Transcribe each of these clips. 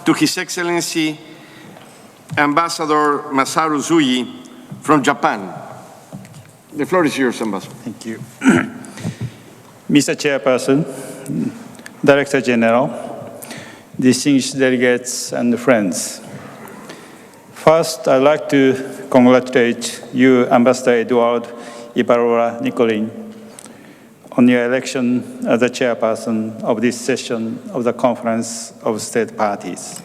to His Excellency Ambassador Masaru Zui from Japan. The floor is yours, Ambassador. Thank you. Mr. Chairperson, Director General, distinguished delegates and friends. First, I'd like to congratulate you, Ambassador Edward Ibarra Nicolin, on your election as the chairperson of this session of the Conference of State Parties.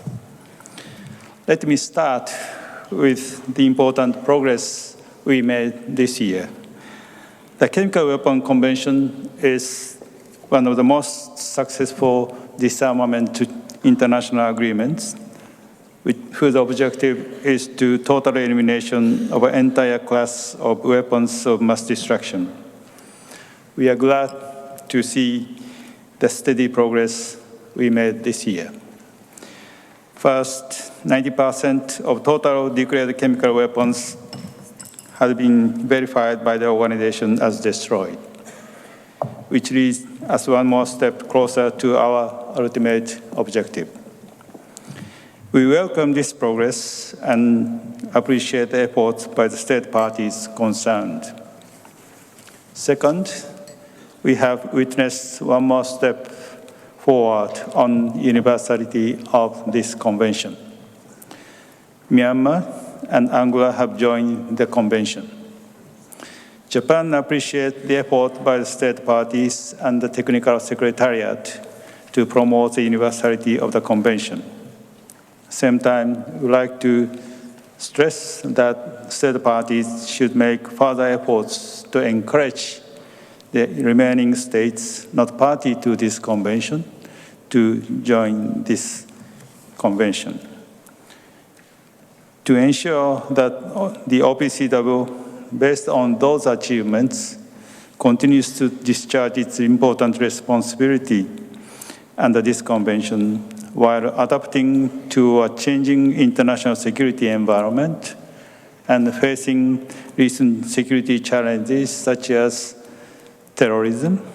Let me start with the important progress we made this year. The Chemical Weapons Convention is one of the most successful disarmament international agreements, whose objective is to total elimination of an entire class of weapons of mass destruction. We are glad to see the steady progress we made this year. First, 90% of total declared chemical weapons have been verified by the organization as destroyed, which leads us one more step closer to our ultimate objective. We welcome this progress and appreciate the efforts by the state parties concerned. Second, we have witnessed one more step forward on the universality of this convention. Myanmar and Angola have joined the convention. Japan appreciates the effort by the state parties and the technical secretariat to promote the universality of the convention. At the same time, we would like to stress that state parties should make further efforts to encourage the remaining states not party to this convention to join this convention. To ensure that the OPCW, based on those achievements, continues to discharge its important responsibility under this convention while adapting to a changing international security environment and facing recent security challenges such as terrorism,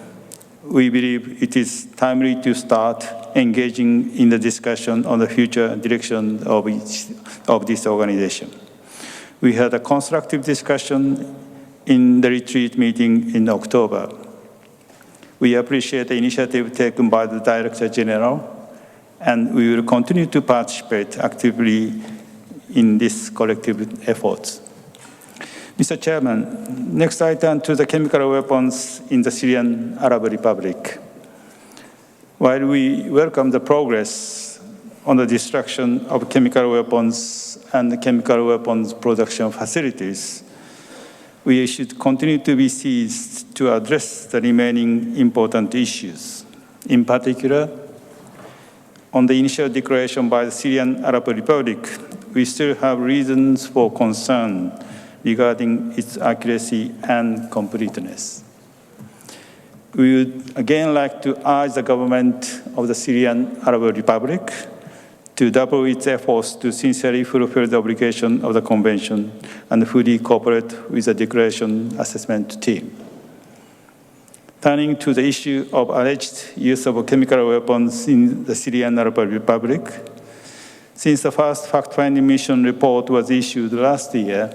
we believe it is timely to start engaging in the discussion on the future direction of this organization. We had a constructive discussion in the retreat meeting in October. We appreciate the initiative taken by the Director General, and we will continue to participate actively in this collective efforts. Mr. Chairman, next I turn to the chemical weapons in the Syrian Arab Republic. While we welcome the progress on the destruction of chemical weapons and the chemical weapons production facilities, we should continue to be seized to address the remaining important issues. In particular, on the initial declaration by the Syrian Arab Republic, we still have reasons for concern regarding its accuracy and completeness. We would again like to urge the government of the Syrian Arab Republic to double its efforts to sincerely fulfill the obligation of the Convention and fully cooperate with the Declaration Assessment Team. Turning to the issue of alleged use of chemical weapons in the Syrian Arab Republic, since the first fact-finding mission report was issued last year,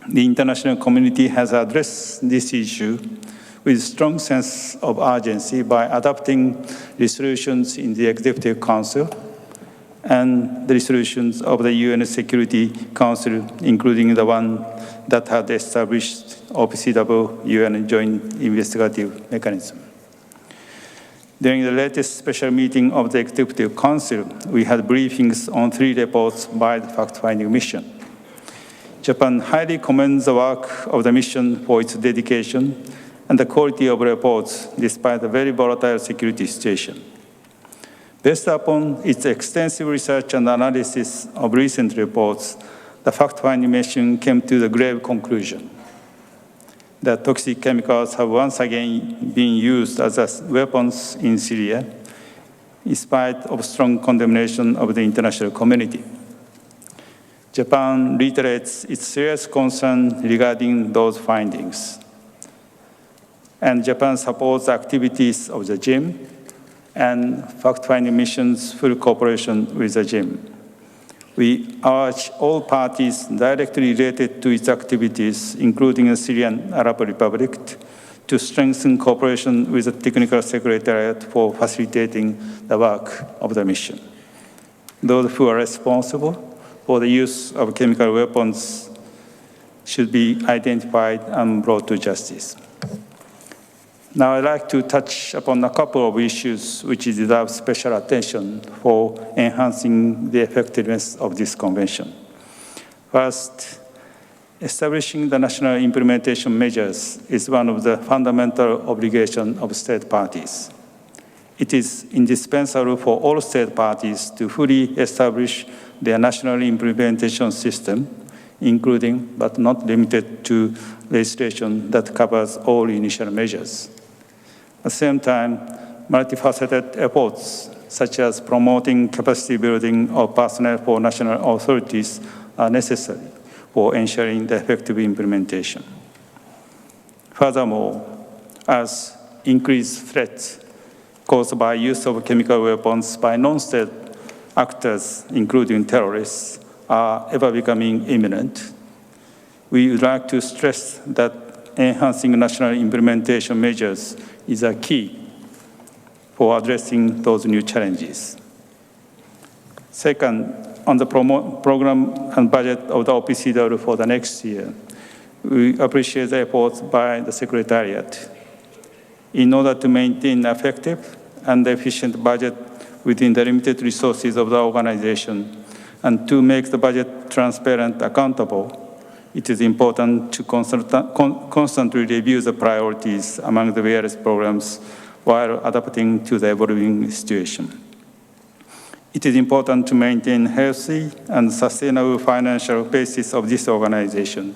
the international community has addressed this issue with strong sense of urgency by adopting resolutions in the Executive Council and the resolutions of the UN Security Council, including the one that had established OPCW UN Joint Investigative Mechanism. During the latest special meeting of the Executive Council, we had briefings on 3 reports by the fact-finding mission. Japan highly commends the work of the mission for its dedication and the quality of reports despite the very volatile security situation. Based upon its extensive research and analysis of recent reports, the fact-finding mission came to the grave conclusion that toxic chemicals have once again been used as weapons in Syria, in spite of strong condemnation of the international community. Japan reiterates its serious concern regarding those findings, and Japan supports the activities of the JIM and fact-finding missions full cooperation with the JIM. We urge all parties directly related to its activities, including the Syrian Arab Republic, to strengthen cooperation with the Technical Secretariat for facilitating the work of the mission. Those who are responsible for the use of chemical weapons should be identified and brought to justice. Now I'd like to touch upon a couple of issues which deserve special attention for enhancing the effectiveness of this convention. First, establishing the national implementation measures is one of the fundamental obligations of state parties. It is indispensable for all state parties to fully establish their national implementation system, including but not limited to legislation that covers all initial measures. At the same time, multifaceted efforts, such as promoting capacity building of personnel for national authorities, are necessary for ensuring the effective implementation. Furthermore, as increased threats caused by use of chemical weapons by non-state actors, including terrorists, are ever becoming imminent, we would like to stress that enhancing national implementation measures is a key for addressing those new challenges. Second, on the program and budget of the OPCW for the next year, we appreciate the efforts by the Secretariat. In order to maintain an effective and efficient budget within the limited resources of the organization and to make the budget transparent and accountable, it is important to constantly review the priorities among the various programs while adapting to the evolving situation. It is important to maintain healthy and sustainable financial basis of this organization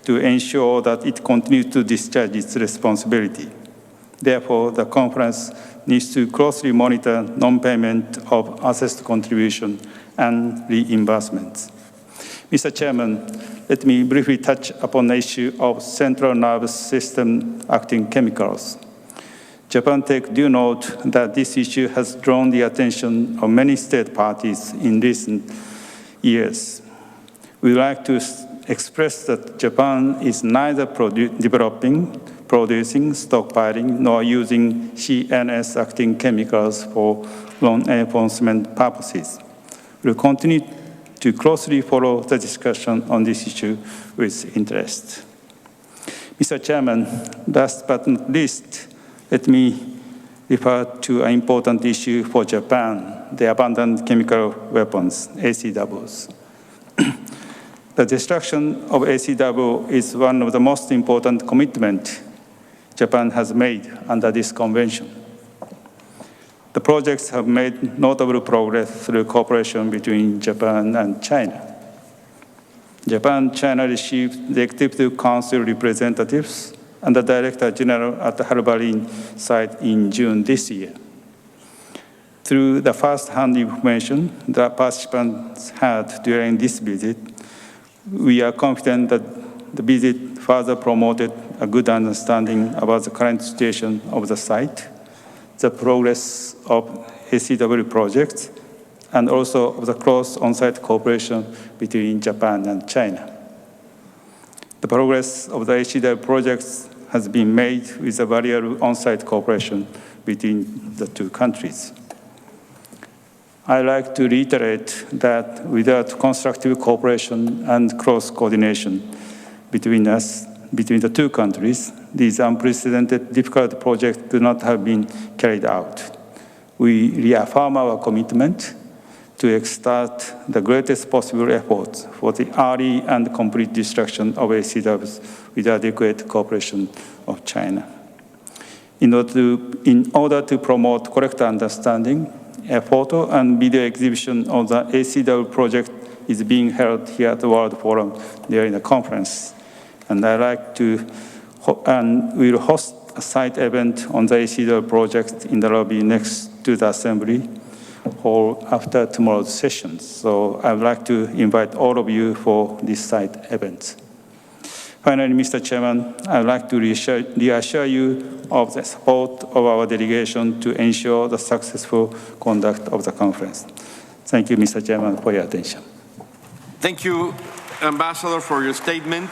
to ensure that it continues to discharge its responsibility. Therefore, the conference needs to closely monitor non-payment of assessed contribution and reimbursements. Mr. Chairman, let me briefly touch upon the issue of central nervous system acting chemicals. Japan takes due note that this issue has drawn the attention of many state parties in recent years. We would like to express that Japan is neither developing, producing, stockpiling, nor using CNS acting chemicals for law enforcement purposes. We will continue to closely follow the discussion on this issue with interest. Mr. Chairman, last but not least, let me refer to an important issue for Japan, the abandoned chemical weapons, ACWs. The destruction of ACW is one of the most important commitments Japan has made under this convention. The projects have made notable progress through cooperation between Japan and China. Japan and China received the Executive Council representatives and the Director General at the Harbin site in June this year. Through the first-hand information that participants had during this visit, we are confident that the visit further promoted a good understanding about the current situation of the site, the progress of ACW projects, and also of the close on-site cooperation between Japan and China. The progress of the ACW projects has been made with a valuable on-site cooperation between the two countries. I'd like to reiterate that without constructive cooperation and close coordination between the two countries, these unprecedented difficult projects could not have been carried out. We reaffirm our commitment to exert the greatest possible efforts for the early and complete destruction of ACWs with adequate cooperation of China. In order to promote correct understanding, a photo and video exhibition of the ACW project is being held here at the World Forum during the conference. And we'll host a site event on the ACW project in the lobby next to the Assembly Hall after tomorrow's session. So I would like to invite all of you for this site event. Finally, Mr. Chairman, I would like to reassure you of the support of our delegation to ensure the successful conduct of the conference. Thank you, Mr. Chairman, for your attention. Thank you, Ambassador, for your statement.